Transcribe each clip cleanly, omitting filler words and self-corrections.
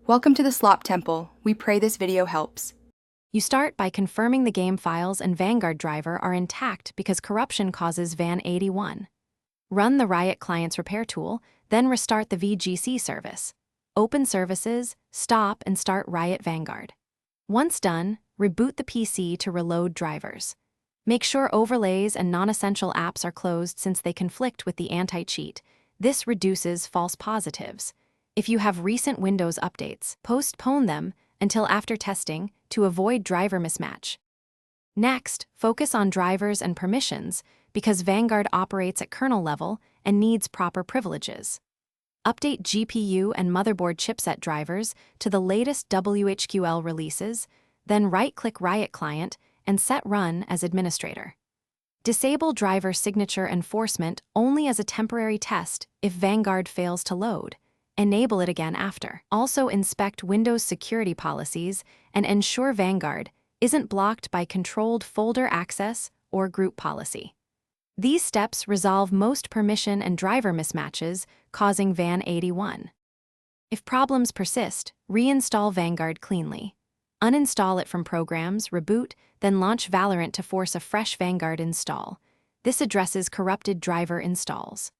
Welcome to the Slop Temple. We pray this video helps. You start by confirming the game files and Vanguard driver are intact because corruption causes Van81. Run the Riot Client's repair tool, then restart the VGC service. Open services, stop and start Riot Vanguard. Once done, reboot the PC to reload drivers. Make sure overlays and non-essential apps are closed since they conflict with the anti-cheat. This reduces false positives. If you have recent Windows updates, postpone them until after testing to avoid driver mismatch. Next, focus on drivers and permissions because Vanguard operates at kernel level and needs proper privileges. Update GPU and motherboard chipset drivers to the latest WHQL releases, then right-click Riot Client and set Run as administrator. Disable driver signature enforcement only as a temporary test if Vanguard fails to load. Enable it again after. Also inspect Windows security policies and ensure Vanguard isn't blocked by controlled folder access or group policy. These steps resolve most permission and driver mismatches, causing Van81. If problems persist, reinstall Vanguard cleanly. Uninstall it from programs, reboot, then launch Valorant to force a fresh Vanguard install. This addresses corrupted driver installs.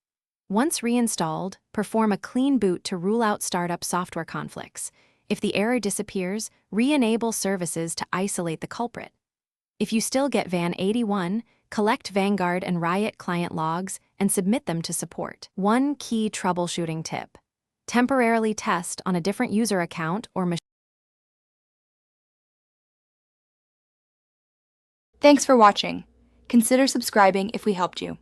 Once reinstalled, perform a clean boot to rule out startup software conflicts. If the error disappears, re-enable services to isolate the culprit. If you still get Van81, collect Vanguard and Riot client logs and submit them to support. One key troubleshooting tip: temporarily test on a different user account or machine. Thanks for watching. Consider subscribing if we helped you.